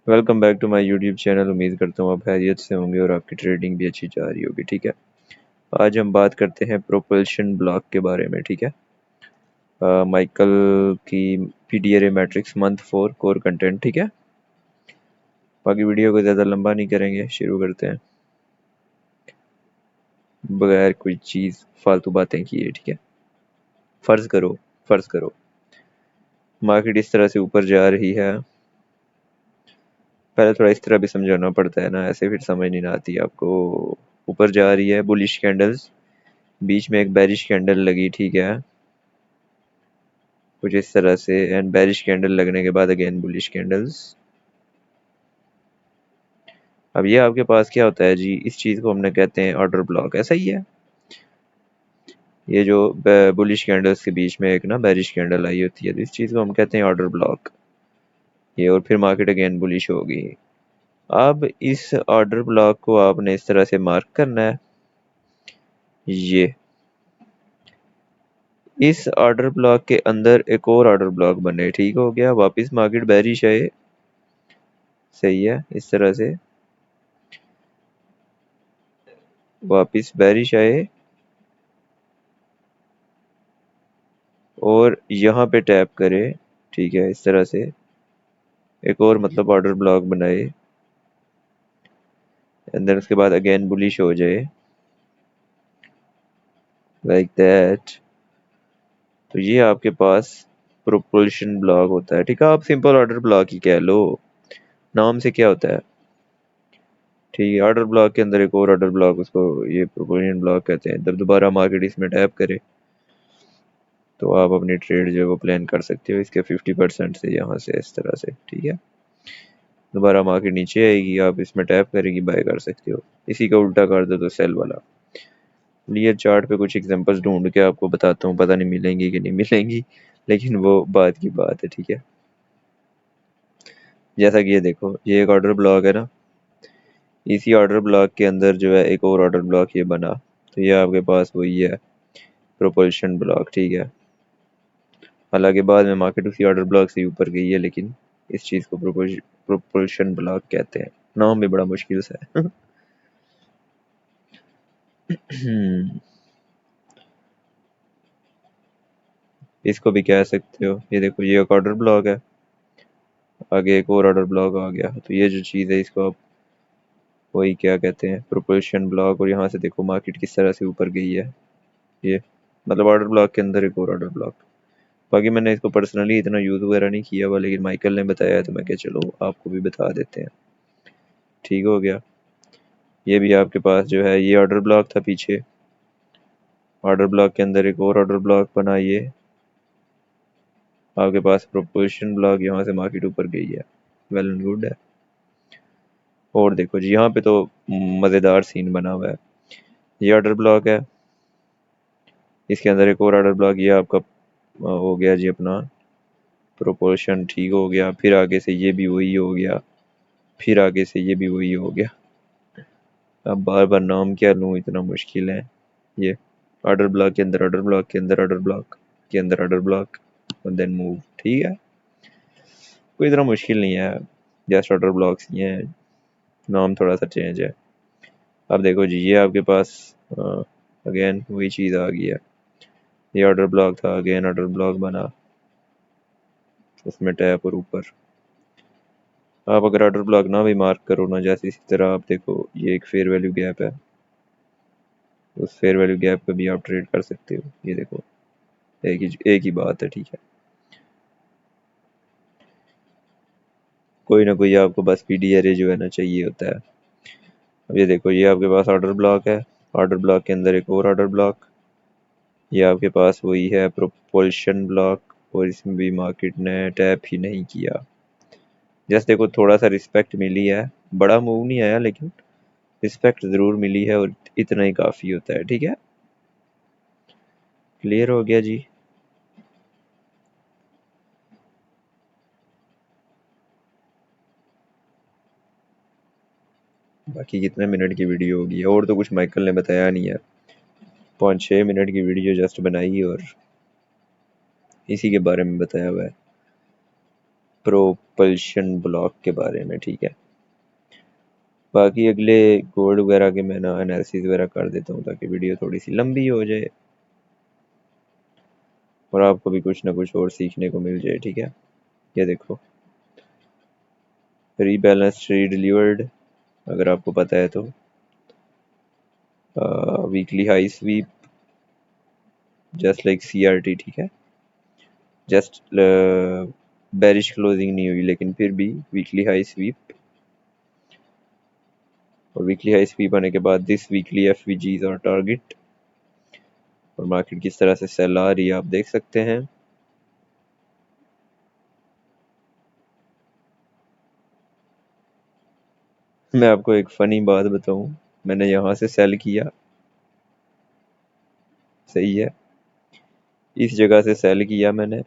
Welcome back to my YouTube channel. उम्मीद करता हूँ आप खैरियत से होंगे और आपकी ट्रेडिंग भी अच्छी जा रही होगी। ठीक है, आज हम बात करते हैं प्रोपल्शन ब्लॉक के बारे में। ठीक है, माइकल की पीडीआरए मैट्रिक्स मंथ 4 कोर कंटेंट। ठीक है, बाकी वीडियो को ज़्यादा लंबा नहीं करेंगे, शुरू करते हैं बगैर कोई चीज़ फालतू बातें किए। ठीक है, फ़र्ज़ करो मार्केट इस तरह से ऊपर जा रही है। पहले थोड़ा इस तरह भी समझाना पड़ता है ना, ऐसे फिर समझ नहीं आती आपको। ऊपर जा रही है, बुलिश कैंडल्स, बीच में एक बेरिश कैंडल लगी। ठीक है, कुछ इस तरह से, एंड बेरिश कैंडल लगने के बाद अगेन बुलिश कैंडल्स। अब ये आपके पास क्या होता है जी, इस चीज़ को हमने कहते हैं ऑर्डर ब्लॉक। ऐसा ही है, ये जो बुलिश कैंडल्स के बीच में एक ना बेरिश कैंडल आई होती है, तो इस चीज़ को हम कहते हैं ऑर्डर ब्लॉक। ये और फिर मार्केट अगेन बुलिश होगी। अब इस ऑर्डर ब्लॉक को आपने इस तरह से मार्क करना है। ये इस ऑर्डर ब्लॉक के अंदर एक और ऑर्डर ब्लॉक बने। ठीक हो गया, वापस मार्केट बेरिश आए। सही है, इस तरह से वापस बेरिश आए और यहाँ पे टैप करे। ठीक है, इस तरह से एक और मतलब ऑर्डर ब्लॉक बनाए, अंदर उसके बाद अगेन बुलिश हो जाए लाइक दैट। तो ये आपके पास प्रोपल्शन ब्लॉक होता है। ठीक है, आप सिंपल ऑर्डर ब्लॉक ही कह लो, नाम से क्या होता है। ठीक है, ऑर्डर ब्लॉक के अंदर एक और ऑर्डर ब्लॉक, उसको ये प्रोपल्शन ब्लॉक कहते हैं। जब दोबारा मार्केट इसमें टैप करे तो आप अपनी ट्रेड जो है वो प्लान कर सकते हो इसके 50% से, यहाँ से इस तरह से। ठीक है, दोबारा मार्केट नीचे आएगी, आप इसमें टैप करेगी, बाय कर सकते हो। इसी का उल्टा कर दो तो सेल वाला। क्लियर चार्ट पे कुछ एग्जांपल्स ढूंढ के आपको बताता हूँ, पता नहीं मिलेंगी कि नहीं मिलेंगी, लेकिन वो बात की बात है। ठीक है, जैसा कि ये देखो, ये एक ऑर्डर ब्लॉक है ना, इसी ऑर्डर ब्लॉक के अंदर जो है एक और ऑर्डर ब्लॉक ये बना, तो ये आपके पास वही है प्रोपल्शन ब्लॉक। ठीक है, हालांकि बाद में मार्केट उसी ऑर्डर ब्लॉक से ऊपर गई है, लेकिन इस चीज़ को प्रोपल्शन ब्लॉक कहते हैं। नाम भी बड़ा मुश्किल सा है। इसको भी कह सकते हो, ये देखो ये एक ऑर्डर ब्लॉक है, आगे एक और ऑर्डर ब्लॉक आ गया, तो ये जो चीज़ है इसको आप वही क्या कहते हैं, प्रोपल्शन ब्लॉक। और यहाँ से देखो मार्केट किस तरह से ऊपर गई है, ये मतलब ऑर्डर ब्लॉक के अंदर एक और ऑर्डर ब्लॉक। बाकी मैंने इसको पर्सनली इतना यूज़ वगैरह नहीं किया हुआ, लेकिन माइकल ने बताया तो मैं क्या चलो आपको भी बता देते हैं। ठीक हो गया, ये भी आपके पास जो है ये ऑर्डर ब्लॉक था पीछे, ऑर्डर ब्लॉक के अंदर एक और ऑर्डर ब्लॉक बना, ये आपके पास प्रोपोजिशन ब्लॉक, यहाँ से मार्केट ऊपर गई है, वेल एंड गुड है। और देखो जी, यहाँ पे तो मज़ेदार सीन बना हुआ है। ये ऑर्डर ब्लॉक है, इसके अंदर एक और ऑर्डर ब्लॉक, ये आपका हो गया जी अपना प्रोपोर्शन। ठीक हो गया, फिर आगे से ये भी वही हो गया, फिर आगे से ये भी वही हो गया। अब बार बार नाम क्या लूँ, इतना मुश्किल है। ये ऑर्डर ब्लॉक के अंदर ऑर्डर ब्लॉक के अंदर ऑर्डर ब्लॉक के अंदर ऑर्डर ब्लॉक और देन मूव। ठीक है, कोई इतना मुश्किल नहीं है, जस्ट ऑर्डर ब्लॉक्स ही हैं, नाम थोड़ा सा चेंज है। अब देखो जी, ये आपके पास अगेन वही चीज़ आ गई है, ये ऑर्डर ब्लॉक था, अगेन ऑर्डर ब्लॉक बना, उसमें टैप और ऊपर। आप अगर ऑर्डर ब्लॉक ना भी मार्क करो ना, जैसे इसी तरह आप देखो ये एक फेयर वैल्यू गैप है, उस फेयर वैल्यू गैप पे भी आप ट्रेड कर सकते हो। ये देखो एक ही बात है। ठीक है, कोई ना कोई आपको बस पीडीआरए जो है ना चाहिए होता है। अब ये देखो, ये आपके पास ऑर्डर ब्लॉक है, ऑर्डर ब्लॉक के अंदर एक और ऑर्डर ब्लॉक, ये आपके पास वही है प्रोपल्शन ब्लॉक, और इसमें भी मार्केट ने टैप ही नहीं किया। जस्ट देखो थोड़ा सा रिस्पेक्ट मिली है, बड़ा मूव नहीं आया, लेकिन रिस्पेक्ट ज़रूर मिली है, और इतना ही काफ़ी होता है। ठीक है, क्लियर हो गया जी। बाकी कितने मिनट की वीडियो होगी, और तो कुछ माइकल ने बताया नहीं है, 5-6 मिनट की वीडियो जस्ट बनाई और इसी के बारे में बताया हुआ है। प्रोपल्शन ब्लॉक के बारे में, ठीक है। बाकी अगले गोल्ड वगैरह के मैं ना एनालिसिस वगैरह कर देता हूँ ताकि वीडियो थोड़ी सी लंबी हो जाए और आपको भी कुछ ना कुछ और सीखने को मिल जाए, ठीक है। ये देखो, रीबैलेंस ट्री डिलीवर्ड, अगर आपको पता है तो weekly high sweep just like CRT, ठीक है। जस्ट बेरिश क्लोजिंग नहीं हुई लेकिन फिर भी वीकली हाई स्वीप, और वीकली हाई स्वीप आने के बाद दिस वीकली एफवीजीज और टारगेट, और मार्केट किस तरह से सेल आ रही है आप देख सकते हैं। मैं आपको एक फनी बात बताऊं, मैंने यहाँ से सेल किया, सही है, इस जगह से सेल किया मैंने,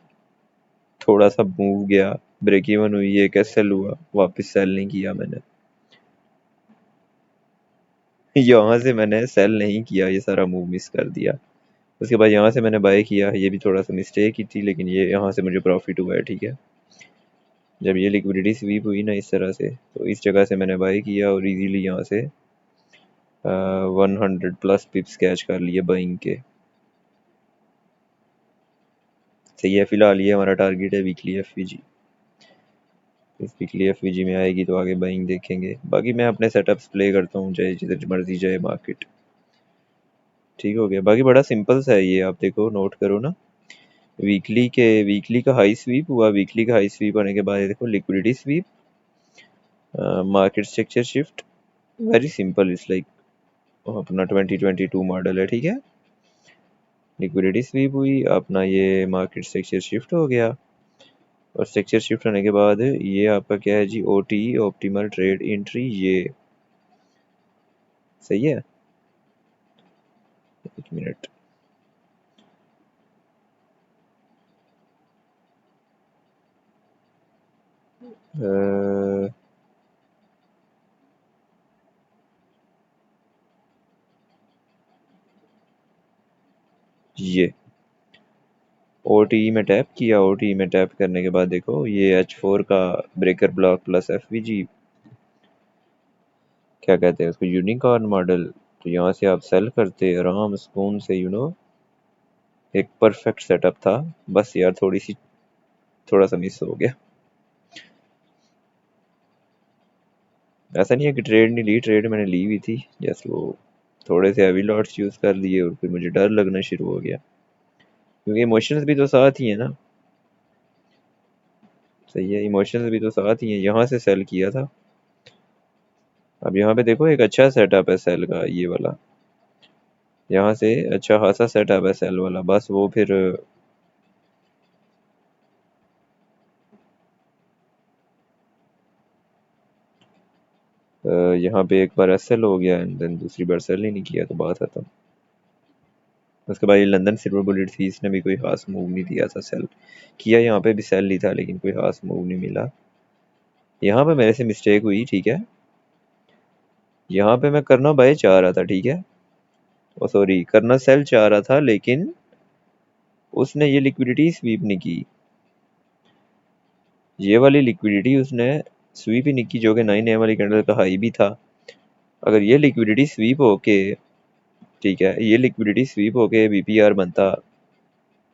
थोड़ा सा मूव गया, ब्रेक इवन हुई, एक एसएल हुआ, वापस सेल नहीं किया मैंने। यहाँ से मैंने सेल नहीं किया, ये सारा मूव मिस कर दिया। उसके बाद यहाँ से मैंने बाय किया, ये भी थोड़ा सा मिस्टेक ही थी लेकिन ये यहाँ से मुझे प्रॉफिट हुआ है, ठीक है। जब ये लिक्विडिटी स्वीप हुई ना इस तरह से, तो इस जगह से मैंने बाय किया और इजीली यहाँ से 100 प्लस पिप्स कैच कर लिए बाइंग के, सही है। फिलहाल ये हमारा टारगेट है वीकली एफवीजी, इस वीकली एफवीजी में आएगी तो आगे बाइंग देखेंगे। बाकी मैं अपने सेटअप्स प्ले करता हूँ चाहे जिधर मर्जी जाए मार्केट, ठीक हो गया। बाकी बड़ा सिंपल सा है ये, आप देखो नोट करो ना, वीकली का हाई स्वीप हुआ, वीकली का हाई स्वीप आने के बाद देखो liquidity SVEEP, market structure shift, very simple, it's like अपना 2022 मॉडल है, ठीक है। लिक्विडिटी स्वीप हुई, अपना ये मार्केट स्ट्रक्चर शिफ्ट हो गया, और स्ट्रक्चर शिफ्ट होने के बाद ये आपका क्या है जी, ओटी ऑप्टिमल ट्रेड एंट्री, ये सही है। एक मिनट, ये ओटी में टैप किया, ओटी में टैप करने के बाद देखो ये H4 का ब्रेकर ब्लॉक प्लस एफवीजी, क्या कहते हैं उसको, यूनिकॉर्न मॉडल। तो यहाँ से आप सेल करते आराम सुकून से, एक परफेक्ट सेटअप था। बस यार थोड़ा सा मिस हो गया। ऐसा नहीं है कि ट्रेड नहीं ली, ट्रेड मैंने ली हुई थी, जैसे वो थोड़े से हैवी लॉट्स यूज कर लिए और फिर मुझे डर लगना शुरू हो गया, क्योंकि इमोशंस भी तो साथ ही है ना, सही है, इमोशंस भी तो साथ ही है। यहाँ से सेल किया था, अब यहाँ पे देखो एक अच्छा सेटअप है सेल का, ये वाला यहाँ से अच्छा खासा सेटअप है सेल वाला, बस वो फिर यहाँ पे एक बार एसएल हो गया एंड देन दूसरी बार सेल ही नहीं किया तो बात खत्म। उसके बाद ये लंदन सिल्वर बुलेट थी, इसने भी कोई खास मूव नहीं दिया था, सेल किया, यहाँ पे भी सेल नहीं था लेकिन कोई खास मूव नहीं मिला। यहाँ पे मेरे से मिस्टेक हुई, ठीक है, यहाँ पे मैं करना बाय चाह रहा था, ठीक है, ओ सॉरी करना सेल चाह रहा था, लेकिन उसने ये लिक्विडिटी स्वीप नहीं की, ये वाली लिक्विडिटी उसने स्वीप ही नहीं की, जो कि 9 AM वाली कैंडल का हाई भी था। अगर ये लिक्विडिटी स्वीप होके, ठीक है, ये लिक्विडिटी स्वीप होके बीपीआर बनता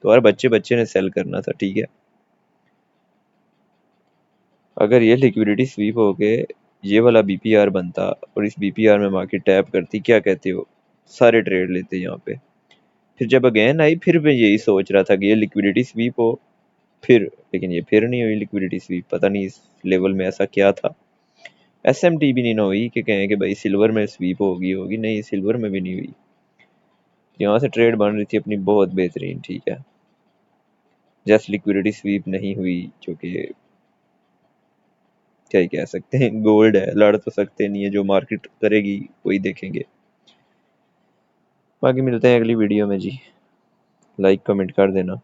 तो हर बच्चे बच्चे ने सेल करना था, ठीक है। अगर ये लिक्विडिटी स्वीप होके ये वाला बीपीआर बनता और इस बीपीआर में मार्केट टैप करती, क्या कहते हो, सारे ट्रेड लेते यहाँ पे। फिर जब अगेन आई, फिर मैं यही सोच रहा था कि ये लिक्विडिटी स्वीप हो, फिर लेकिन ये फिर नहीं हुई लिक्विडिटी स्वीप, पता नहीं इस लेवल में ऐसा क्या था। एसएमटी भी नहीं ना हुई कि कहें कि भाई सिल्वर में स्वीप होगी, नहीं सिल्वर में भी नहीं हुई। यहाँ से ट्रेड बन रही थी अपनी बहुत बेहतरीन, ठीक है, जस्ट लिक्विडिटी स्वीप नहीं हुई, जो कि क्या ही कह सकते हैं, गोल्ड है, लड़ तो सकते नहीं है, जो मार्केट करेगी वही देखेंगे। बाकी मिलते हैं अगली वीडियो में जी, लाइक कमेंट कर देना।